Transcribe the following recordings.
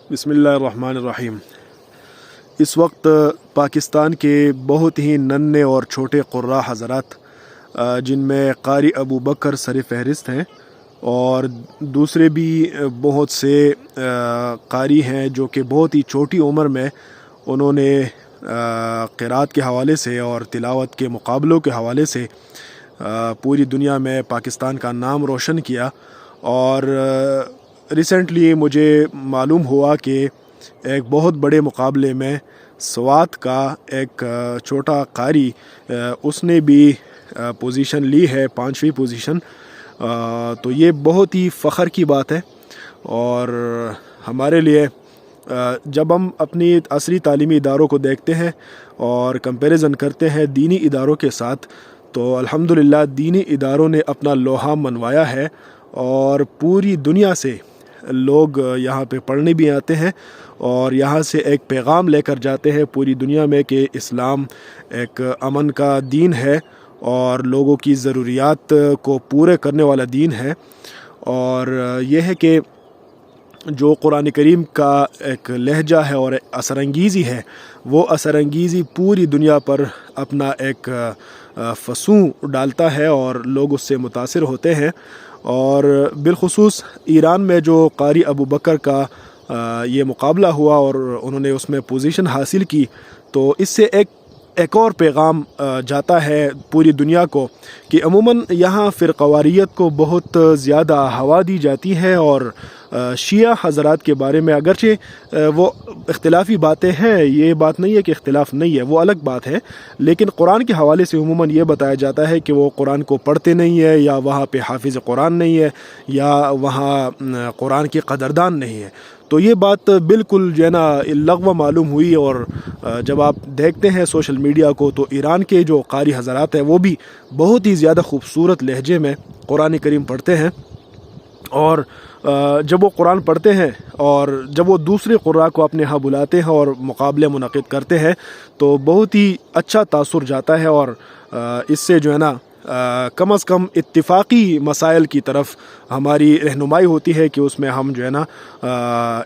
बिस्मिल्लाहिर्रहमानिर्रहीम। इस वक्त पाकिस्तान के बहुत ही नन्हे और छोटे क़ुर्रा हज़रात, जिनमें क़ारी अबू बकर सर फ़हरिस्त हैं और दूसरे भी बहुत से क़ारी हैं जो कि बहुत ही छोटी उम्र में उन्होंने क़िरात के हवाले से और तिलावत के मुकाबलों के हवाले से पूरी दुनिया में पाकिस्तान का नाम रोशन किया। और रिसेंटली मुझे मालूम हुआ कि एक बहुत बड़े मुकाबले में स्वात का एक छोटा क़ारी उसने भी पोजीशन ली है, 5वीं पोजीशन। तो ये बहुत ही फ़ख्र की बात है। और हमारे लिए जब हम अपनी असरी तालीमी इदारों को देखते हैं और कंपैरिजन करते हैं दीनी इदारों के साथ, तो अल्हम्दुलिल्लाह दीनी इदारों ने अपना लोहा मनवाया है और पूरी दुनिया से लोग यहाँ पे पढ़ने भी आते हैं और यहाँ से एक पैगाम लेकर जाते हैं पूरी दुनिया में कि इस्लाम एक अमन का दीन है और लोगों की ज़रूरियात को पूरे करने वाला दीन है। और यह है कि जो कुरान करीम का एक लहजा है और असरंगीज़ी है, वो असरंगीज़ी पूरी दुनिया पर अपना एक फसूं डालता है और लोग उससे मुतासिर होते हैं। और बिलखुसूस ईरान में जो क़ारी अबू बकर का ये मुकाबला हुआ और उन्होंने उसमें पोजीशन हासिल की, तो इससे एक और पैगाम जाता है पूरी दुनिया को कि अमूमन यहाँ फ़िरक़वारियत को बहुत ज़्यादा हवा दी जाती है और शिया हज़रात के बारे में अगरचे वो इख्तिलाफ़ी बातें हैं, ये बात नहीं है कि इख्तिलाफ़ नहीं है, वो अलग बात है, लेकिन कुरान के हवाले से अमूमन ये बताया जाता है कि वो कुरान को पढ़ते नहीं है या वहाँ पे हाफिज़ कुरान नहीं है या वहाँ कुरान की कदरदान नहीं है। तो ये बात बिल्कुल जो है ना लग़व मालूम हुई। और जब आप देखते हैं सोशल मीडिया को, तो ईरान के जो क़ारी हज़रात हैं वो भी बहुत ही ज़्यादा खूबसूरत लहजे में कुरान करीम पढ़ते हैं। और जब वो कुरान पढ़ते हैं और जब वो दूसरे क़ुर्रा को अपने यहाँ बुलाते हैं और मुकाबले मुनक़िद करते हैं, तो बहुत ही अच्छा तासुर जाता है। और इससे जो है ना कम अज़ कम इत्तिफ़ाक़ी मसाइल की तरफ हमारी रहनुमाई होती है कि उसमें हम जो है ना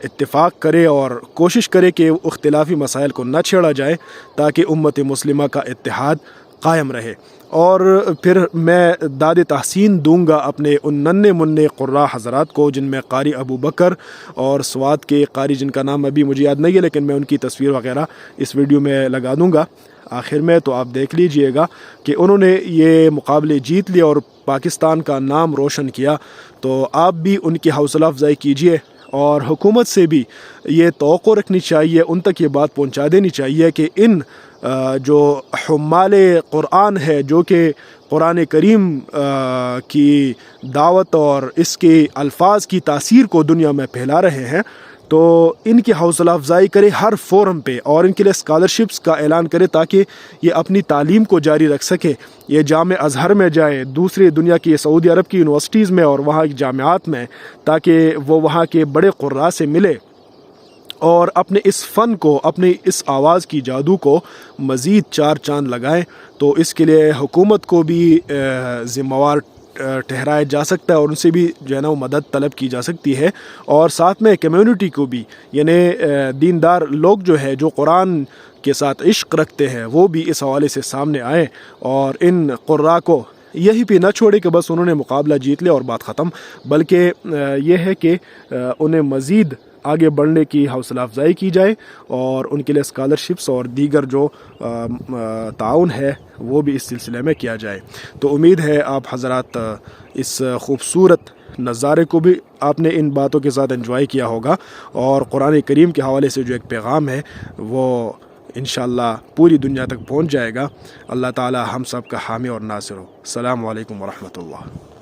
इत्तिफ़ाक़ करें और कोशिश करें कि इख्तिलाफ़ी मसाइल को न छेड़ा जाए ताकि उम्मत मुस्लिमा का इत्तिहाद कायम रहे। और फिर मैं दाद तहसीन दूंगा अपने उन नन्हे मुन्ने क़ुर्रा हज़रात को, जिनमें क़ारी अबू बकर और स्वात के क़ारी जिनका नाम अभी मुझे याद नहीं है, लेकिन मैं उनकी तस्वीर वगैरह इस वीडियो में लगा दूंगा आखिर में, तो आप देख लीजिएगा कि उन्होंने ये मुकाबले जीत लिए और पाकिस्तान का नाम रोशन किया। तो आप भी उनकी हौसला अफजाई कीजिए और हुकूमत से भी ये तवक्को रखनी चाहिए, उन तक ये बात पहुंचा देनी चाहिए कि इन जो हुम्माले क़ुरआन है, जो कि कुरान करीम की दावत और इसके अल्फाज की तासीर को दुनिया में फैला रहे हैं, तो इनकी हौसला अफजाई करे हर फोरम पे और इनके लिए स्कॉलरशिप्स का ऐलान करे ताकि ये अपनी तालीम को जारी रख सके। ये जामे अज़हर में जाए, दूसरी दुनिया की सऊदी अरब की यूनिवर्सिटीज़ में और वहाँ की जामियात में, ताकि वो वहाँ के बड़े क़ुर्रा से मिले और अपने इस फ़न को, अपने इस आवाज़ की जादू को मज़ीद चार चांद लगाएं। तो इसके लिए हुकूमत को भी ज़िम्मेवार ठहराया जा सकता है और उनसे भी जो है ना वो मदद तलब की जा सकती है। और साथ में कम्युनिटी को भी, यानी दीनदार लोग जो है, जो कुरान के साथ इश्क़ रखते हैं, वो भी इस हवाले से सामने आएँ और इन क़ुर्रा को यही पे ना छोड़े कि बस उन्होंने मुकाबला जीत लिया और बात ख़त्म, बल्कि ये है कि उन्हें मज़ीद आगे बढ़ने की हौसला अफजाई की जाए और उनके लिए स्कॉलरशिप्स और दीगर जो ताउन है वो भी इस सिलसिले में किया जाए। तो उम्मीद है आप हज़रात इस खूबसूरत नज़ारे को भी आपने इन बातों के साथ एंजॉय किया होगा और कुरान करीम के हवाले से जो एक पैगाम है वो इंशाअल्लाह पूरी दुनिया तक पहुँच जाएगा। अल्लाह ताला हम सब का हामी और नासिर हो। अस्सलामु अलैकुम व रहमतुल्लाह।